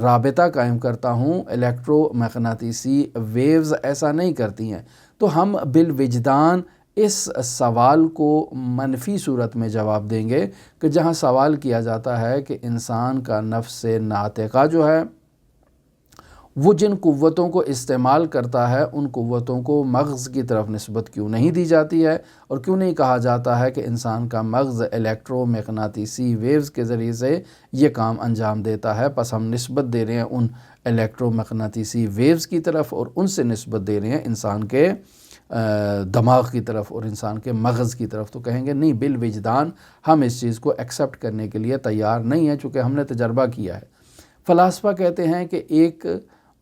رابطہ قائم کرتا ہوں، الیکٹرو مغناطیسی ویوز ایسا نہیں کرتی ہیں۔ تو ہم بالوجدان اس سوال کو منفی صورت میں جواب دیں گے کہ جہاں سوال کیا جاتا ہے کہ انسان کا نفس ناطقہ جو ہے وہ جن قوتوں کو استعمال کرتا ہے ان قوتوں کو مغز کی طرف نسبت کیوں نہیں دی جاتی ہے، اور کیوں نہیں کہا جاتا ہے کہ انسان کا مغز الیکٹرو مغناطیسی ویوز کے ذریعے سے یہ کام انجام دیتا ہے؟ پس ہم نسبت دے رہے ہیں ان الیکٹرو مغناطیسی ویوز کی طرف اور ان سے نسبت دے رہے ہیں انسان کے دماغ کی طرف اور انسان کے مغز کی طرف۔ تو کہیں گے نہیں، بالوجدان ہم اس چیز کو ایکسیپٹ کرنے کے لیے تیار نہیں ہیں، چونکہ ہم نے تجربہ کیا ہے۔ فلاسفہ کہتے ہیں کہ ایک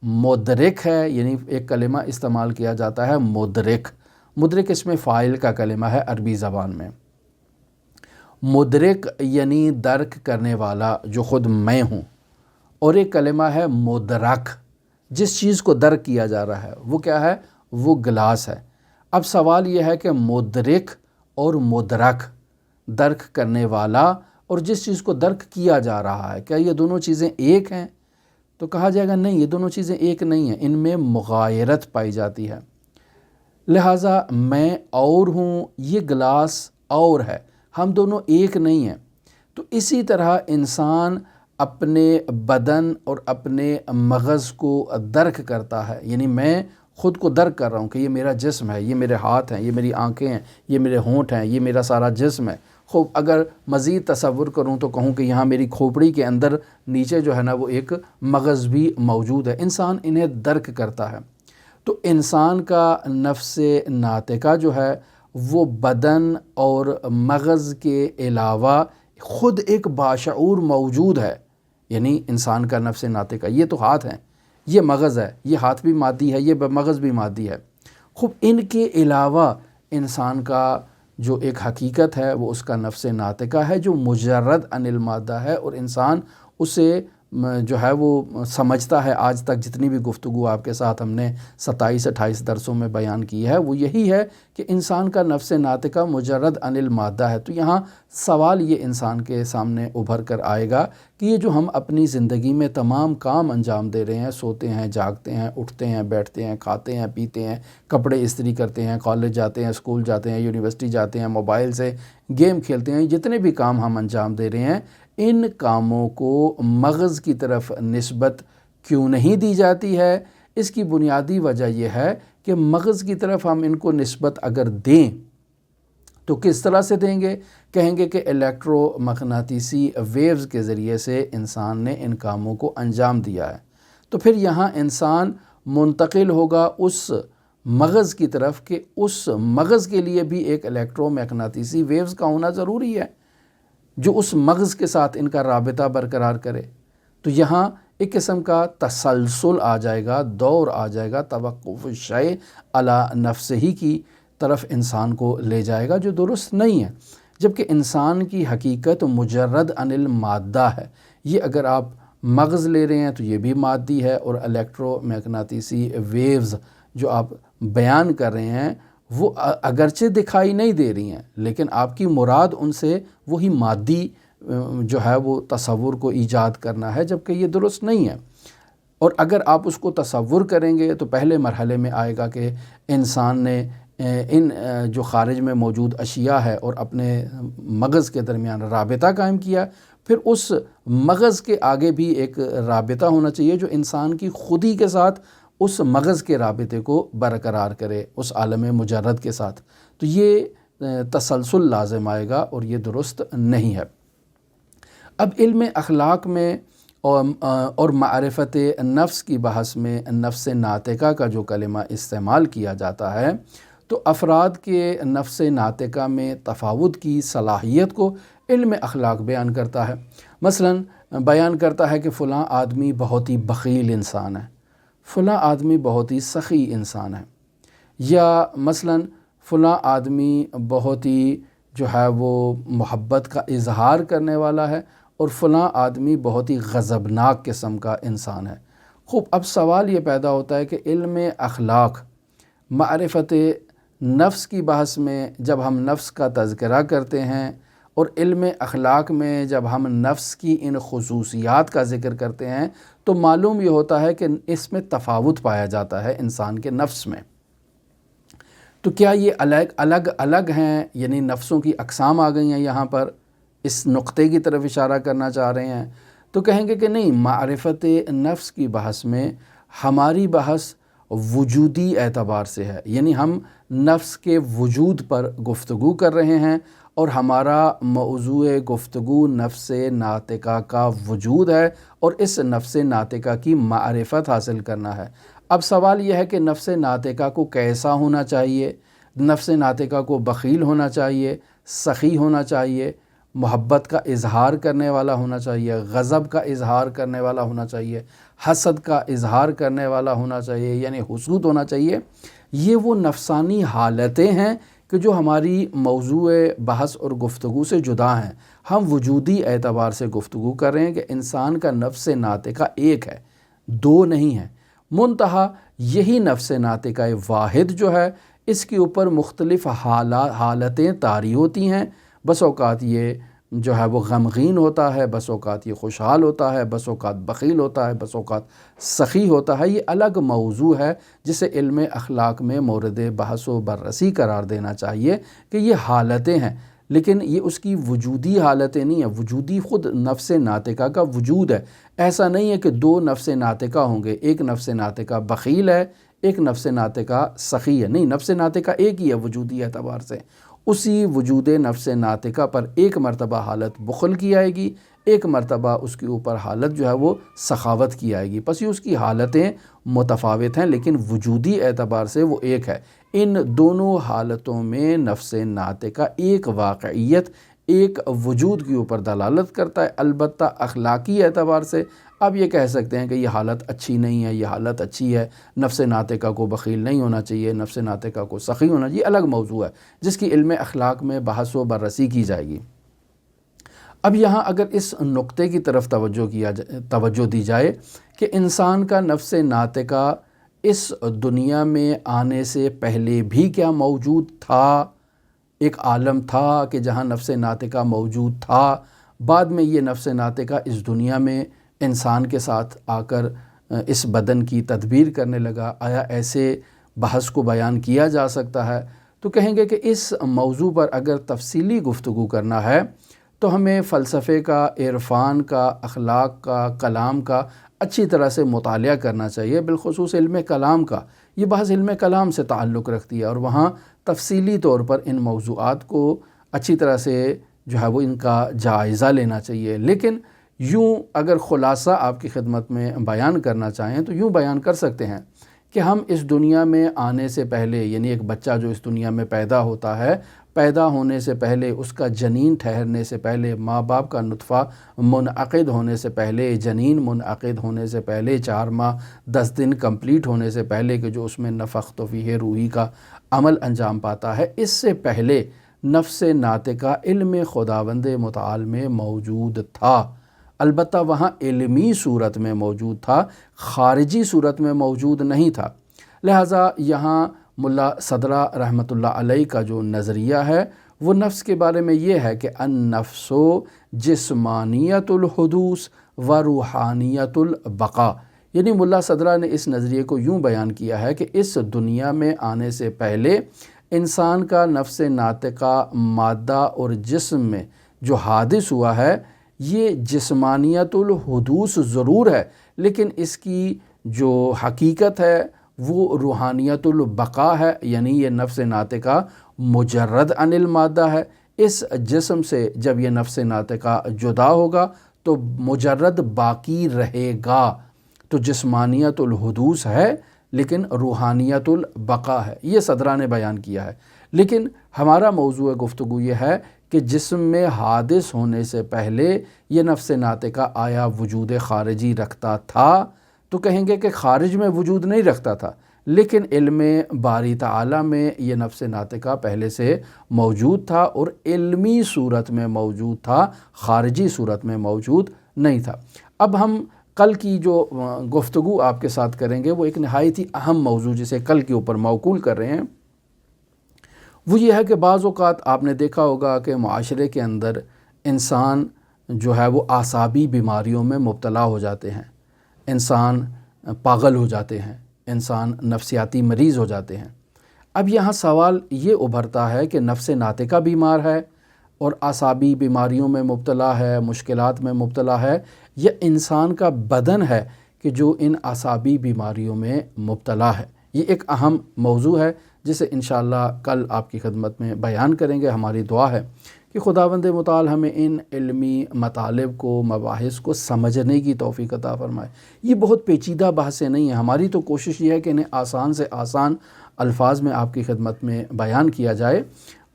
مدرک ہے، یعنی ایک کلمہ استعمال کیا جاتا ہے مدرک۔ مدرک اس میں فاعل کا کلمہ ہے عربی زبان میں۔ مدرک یعنی درک کرنے والا، جو خود میں ہوں، اور ایک کلمہ ہے مدرک، جس چیز کو درک کیا جا رہا ہے وہ کیا ہے؟ وہ گلاس ہے۔ اب سوال یہ ہے کہ مدرک اور مدرک، درک کرنے والا اور جس چیز کو درک کیا جا رہا ہے، کیا یہ دونوں چیزیں ایک ہیں؟ تو کہا جائے گا نہیں، یہ دونوں چیزیں ایک نہیں ہیں، ان میں مغایرت پائی جاتی ہے۔ لہٰذا میں اور ہوں، یہ گلاس اور ہے، ہم دونوں ایک نہیں ہیں۔ تو اسی طرح انسان اپنے بدن اور اپنے مغز کو درک کرتا ہے، یعنی میں خود کو درک کر رہا ہوں کہ یہ میرا جسم ہے، یہ میرے ہاتھ ہیں، یہ میری آنکھیں ہیں، یہ میرے ہونٹ ہیں، یہ میرا سارا جسم ہے، خوب اگر مزید تصور کروں تو کہوں کہ یہاں میری کھوپڑی کے اندر نیچے جو ہے نا وہ ایک مغز بھی موجود ہے، انسان انہیں درک کرتا ہے۔ تو انسان کا نفس ناطقہ جو ہے وہ بدن اور مغز کے علاوہ خود ایک باشعور موجود ہے، یعنی انسان کا نفس ناطقہ یہ تو ہاتھ ہیں، یہ مغز ہے، یہ ہاتھ بھی مادی ہے، یہ مغز بھی مادی ہے۔ خوب ان کے علاوہ انسان کا جو ایک حقیقت ہے وہ اس کا نفس ناطقہ ہے جو مجرد عن المادہ ہے، اور انسان اسے جو ہے وہ سمجھتا ہے۔ آج تک جتنی بھی گفتگو آپ کے ساتھ ہم نے 27-28 درسوں میں بیان کی ہے وہ یہی ہے کہ انسان کا نفس ناطقہ مجرد عن المادہ ہے۔ تو یہاں سوال یہ انسان کے سامنے ابھر کر آئے گا کہ یہ جو ہم اپنی زندگی میں تمام کام انجام دے رہے ہیں، سوتے ہیں، جاگتے ہیں، اٹھتے ہیں، بیٹھتے ہیں، کھاتے ہیں، پیتے ہیں، کپڑے استری کرتے ہیں، کالج جاتے ہیں، اسکول جاتے ہیں، یونیورسٹی جاتے ہیں، موبائل سے گیم کھیلتے ہیں، جتنے بھی کام ہم انجام دے رہے ہیں، ان کاموں کو مغز کی طرف نسبت کیوں نہیں دی جاتی ہے؟ اس کی بنیادی وجہ یہ ہے کہ مغز کی طرف ہم ان کو نسبت اگر دیں تو کس طرح سے دیں گے؟ کہیں گے کہ الیکٹرو مغناطیسی ویوز کے ذریعے سے انسان نے ان کاموں کو انجام دیا ہے۔ تو پھر یہاں انسان منتقل ہوگا اس مغز کی طرف کہ اس مغز کے لیے بھی ایک الیکٹرو مغناطیسی ویوز کا ہونا ضروری ہے جو اس مغز کے ساتھ ان کا رابطہ برقرار کرے۔ تو یہاں ایک قسم کا تسلسل آ جائے گا، دور آ جائے گا، توقف الشیء علی نفسہ کی طرف انسان کو لے جائے گا جو درست نہیں ہے، جبکہ انسان کی حقیقت مجرد عن المادہ ہے۔ یہ اگر آپ مغز لے رہے ہیں تو یہ بھی مادی ہے، اور الیکٹرو مغناطیسی ویوز جو آپ بیان کر رہے ہیں وہ اگرچہ دکھائی نہیں دے رہی ہیں لیکن آپ کی مراد ان سے وہی مادی جو ہے وہ تصور کو ایجاد کرنا ہے، جبکہ یہ درست نہیں ہے۔ اور اگر آپ اس کو تصور کریں گے تو پہلے مرحلے میں آئے گا کہ انسان نے ان جو خارج میں موجود اشیاء ہے اور اپنے مغز کے درمیان رابطہ قائم کیا، پھر اس مغز کے آگے بھی ایک رابطہ ہونا چاہیے جو انسان کی خودی کے ساتھ اس مغز کے رابطے کو برقرار کرے اس عالم مجرد کے ساتھ۔ تو یہ تسلسل لازم آئے گا اور یہ درست نہیں ہے۔ اب علم اخلاق میں اور معرفت نفس کی بحث میں نفس ناطقہ کا جو کلمہ استعمال کیا جاتا ہے تو افراد کے نفس ناطقہ میں تفاوت کی صلاحیت کو علم اخلاق بیان کرتا ہے۔ مثلاً بیان کرتا ہے کہ فلاں آدمی بہت ہی بخیل انسان ہے، فلاں آدمی بہت ہی سخی انسان ہے، یا مثلاً فلاں آدمی بہت ہی جو ہے وہ محبت کا اظہار کرنے والا ہے اور فلاں آدمی بہت ہی غضبناک قسم کا انسان ہے۔ خوب اب سوال یہ پیدا ہوتا ہے کہ علم اخلاق معرفت نفس کی بحث میں جب ہم نفس کا تذکرہ کرتے ہیں اور علم اخلاق میں جب ہم نفس کی ان خصوصیات کا ذکر کرتے ہیں تو معلوم یہ ہوتا ہے کہ اس میں تفاوت پایا جاتا ہے انسان کے نفس میں۔ تو کیا یہ الگ الگ ہیں، یعنی نفسوں کی اقسام آ گئی ہیں؟ یہاں پر اس نقطے کی طرف اشارہ کرنا چاہ رہے ہیں تو کہیں گے کہ نہیں، معرفت نفس کی بحث میں ہماری بحث وجودی اعتبار سے ہے، یعنی ہم نفس کے وجود پر گفتگو کر رہے ہیں اور ہمارا موضوع گفتگو نفس ناطقہ کا وجود ہے اور اس نفس ناطقہ کی معرفت حاصل کرنا ہے۔ اب سوال یہ ہے کہ نفس ناطقہ کو کیسا ہونا چاہیے؟ نفس ناطقہ کو بخیل ہونا چاہیے، سخی ہونا چاہیے، محبت کا اظہار کرنے والا ہونا چاہیے، غضب کا اظہار کرنے والا ہونا چاہیے، حسد کا اظہار کرنے والا ہونا چاہیے، یعنی حسود ہونا چاہیے۔ یہ وہ نفسانی حالتیں ہیں کہ جو ہماری موضوع بحث اور گفتگو سے جدا ہیں۔ ہم وجودی اعتبار سے گفتگو کر رہے ہیں کہ انسان کا نفس ناطقہ ایک ہے، دو نہیں ہے۔ منتہا یہی نفس ناطقہ واحد جو ہے اس کے اوپر مختلف حالتیں طاری ہوتی ہیں۔ بس اوقات یہ جو ہے وہ غمگین ہوتا ہے، بس اوقات یہ خوشحال ہوتا ہے، بس اوقات بخیل ہوتا ہے، بس اوقات سخی ہوتا ہے۔ یہ الگ موضوع ہے جسے علم اخلاق میں مورد بحث و بررسی قرار دینا چاہیے کہ یہ حالتیں ہیں، لیکن یہ اس کی وجودی حالتیں نہیں ہیں۔ وجودی خود نفس ناطقہ کا وجود ہے۔ ایسا نہیں ہے کہ دو نفس ناطقہ ہوں گے، ایک نفس ناطقہ بخیل ہے، ایک نفس ناطقہ سخی ہے، نہیں، نفس ناطقہ ایک ہی ہے وجودی اعتبار سے۔ اسی وجود نفس ناطقہ پر ایک مرتبہ حالت بخل کی آئے گی، ایک مرتبہ اس کے اوپر حالت جو ہے وہ سخاوت کی آئے گی۔ پس یہ اس کی حالتیں متفاوت ہیں لیکن وجودی اعتبار سے وہ ایک ہے۔ ان دونوں حالتوں میں نفس ناطقہ ایک واقعیت، ایک وجود کے اوپر دلالت کرتا ہے۔ البتہ اخلاقی اعتبار سے اب یہ کہہ سکتے ہیں کہ یہ حالت اچھی نہیں ہے، یہ حالت اچھی ہے، نفس ناطقہ کو بخیل نہیں ہونا چاہیے، نفس ناطقہ کو سخی ہونا چاہیے، الگ موضوع ہے جس کی علم اخلاق میں بحث و بررسی کی جائے گی۔ اب یہاں اگر اس نقطے کی طرف توجہ دی جائے کہ انسان کا نفس ناطقہ اس دنیا میں آنے سے پہلے بھی کیا موجود تھا، ایک عالم تھا کہ جہاں نفس ناطقہ موجود تھا، بعد میں یہ نفس ناطقہ اس دنیا میں انسان کے ساتھ آ کر اس بدن کی تدبیر کرنے لگا، آیا ایسے بحث کو بیان کیا جا سکتا ہے؟ تو کہیں گے کہ اس موضوع پر اگر تفصیلی گفتگو کرنا ہے تو ہمیں فلسفے کا، عرفان کا، اخلاق کا، کلام کا اچھی طرح سے مطالعہ کرنا چاہیے، بالخصوص علم کلام کا۔ یہ بحث علم کلام سے تعلق رکھتی ہے اور وہاں تفصیلی طور پر ان موضوعات کو اچھی طرح سے جو ہے وہ ان کا جائزہ لینا چاہیے۔ لیکن یوں اگر خلاصہ آپ کی خدمت میں بیان کرنا چاہیں تو یوں بیان کر سکتے ہیں کہ ہم اس دنیا میں آنے سے پہلے، یعنی ایک بچہ جو اس دنیا میں پیدا ہوتا ہے، پیدا ہونے سے پہلے، اس کا جنین ٹھہرنے سے پہلے، ماں باپ کا نطفہ منعقد ہونے سے پہلے، جنین منعقد ہونے سے پہلے، 4 ماہ 10 دن کمپلیٹ ہونے سے پہلے کہ جو اس میں نفخت فیہ روحی کا عمل انجام پاتا ہے، اس سے پہلے نفس ناطقہ علم خداوند متعال میں موجود تھا۔ البتہ وہاں علمی صورت میں موجود تھا، خارجی صورت میں موجود نہیں تھا۔ لہٰذا یہاں ملا صدرہ رحمۃ اللہ علیہ کا جو نظریہ ہے وہ نفس کے بارے میں یہ ہے کہ النفس جسمانیت الحدوث و روحانیت البقاء، یعنی ملا صدرہ نے اس نظریے کو یوں بیان کیا ہے کہ اس دنیا میں آنے سے پہلے انسان کا نفس ناطقہ مادہ اور جسم میں جو حادث ہوا ہے یہ جسمانیت الحدوث ضرور ہے، لیکن اس کی جو حقیقت ہے وہ روحانیت البقاء ہے، یعنی یہ نفس ناطقہ مجرد عن المادہ ہے۔ اس جسم سے جب یہ نفس ناطقہ جدا ہوگا تو مجرد باقی رہے گا، تو جسمانیت الحدوث ہے لیکن روحانیت البقاء ہے، یہ صدرہ نے بیان کیا ہے۔ لیکن ہمارا موضوع گفتگو یہ ہے کہ جسم میں حادث ہونے سے پہلے یہ نفس ناطقہ آیا وجود خارجی رکھتا تھا؟ تو کہیں گے کہ خارج میں وجود نہیں رکھتا تھا، لیکن علم باری تعالیٰ میں یہ نفس ناطقہ پہلے سے موجود تھا اور علمی صورت میں موجود تھا، خارجی صورت میں موجود نہیں تھا۔ اب ہم کل کی جو گفتگو آپ کے ساتھ کریں گے وہ ایک نہایت ہی اہم موضوع جسے کل کے اوپر موکول کر رہے ہیں، وہ یہ ہے کہ بعض اوقات آپ نے دیکھا ہوگا کہ معاشرے کے اندر انسان جو ہے وہ اعصابی بیماریوں میں مبتلا ہو جاتے ہیں، انسان پاگل ہو جاتے ہیں، انسان نفسیاتی مریض ہو جاتے ہیں۔ اب یہاں سوال یہ ابھرتا ہے کہ نفس ناطقہ بیمار ہے اور اعصابی بیماریوں میں مبتلا ہے، مشکلات میں مبتلا ہے، یا انسان کا بدن ہے کہ جو ان اعصابی بیماریوں میں مبتلا ہے؟ یہ ایک اہم موضوع ہے جسے انشاءاللہ کل آپ کی خدمت میں بیان کریں گے۔ ہماری دعا ہے کہ خداوند متعال ہمیں ان علمی مطالب کو، مباحث کو سمجھنے کی توفیق عطا فرمائے۔ یہ بہت پیچیدہ بحثیں نہیں ہیں، ہماری تو کوشش یہ ہے کہ انہیں آسان سے آسان الفاظ میں آپ کی خدمت میں بیان کیا جائے۔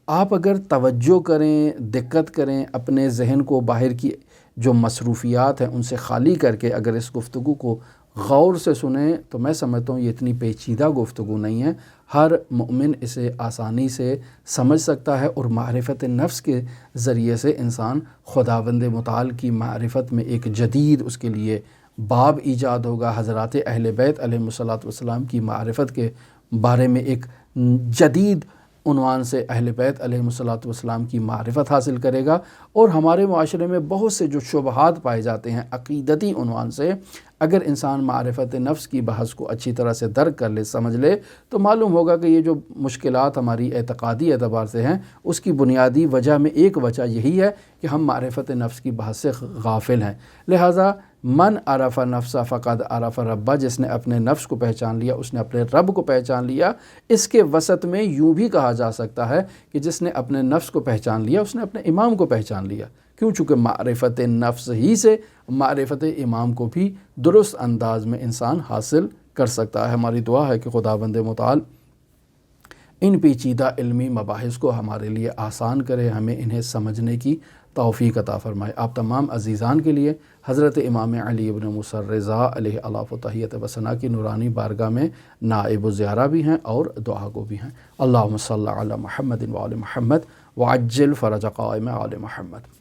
آپ اگر توجہ کریں، دقت کریں، اپنے ذہن کو باہر کی جو مصروفیات ہیں ان سے خالی کر کے اگر اس گفتگو کو غور سے سنیں تو میں سمجھتا ہوں یہ اتنی پیچیدہ گفتگو نہیں ہے، ہر مومن اسے آسانی سے سمجھ سکتا ہے، اور معرفت نفس کے ذریعے سے انسان خداوند متعال کی معرفت میں ایک جدید اس کے لیے باب ایجاد ہوگا، حضرات اہل بیت علیہم الصلاۃ والسلام کی معرفت کے بارے میں ایک جدید عنوان سے اہل بیت علیہم الصلاۃ والسلام کی معرفت حاصل کرے گا، اور ہمارے معاشرے میں بہت سے جو شبہات پائے جاتے ہیں عقیدتی عنوان سے، اگر انسان معرفت نفس کی بحث کو اچھی طرح سے درک کر لے، سمجھ لے، تو معلوم ہوگا کہ یہ جو مشکلات ہماری اعتقادی اعتبار سے ہیں اس کی بنیادی وجہ میں ایک وجہ یہی ہے کہ ہم معرفت نفس کی بحث سے غافل ہیں۔ لہٰذا من عرف نفس فقد عرف ربہ، جس نے اپنے نفس کو پہچان لیا اس نے اپنے رب کو پہچان لیا۔ اس کے وسط میں یوں بھی کہا جا سکتا ہے کہ جس نے اپنے نفس کو پہچان لیا اس نے اپنے امام کو پہچان لیا، کیوں؟ چونکہ معرفت نفس ہی سے معرفت امام کو بھی درست انداز میں انسان حاصل کر سکتا ہے۔ ہماری دعا ہے کہ خداوند متعال ان پیچیدہ علمی مباحث کو ہمارے لیے آسان کرے، ہمیں انہیں سمجھنے کی توفیق عطا فرمائے۔ آپ تمام عزیزان کے لیے حضرت امام علی ابن موسیٰ الرضا علیہ الاف و تحیت و ثنا کی نورانی بارگاہ میں نائب و زیارہ بھی ہیں اور دعا گو بھی ہیں۔ اللہم صلی علی محمد و آل محمد وعجل فرج قائم آل محمد۔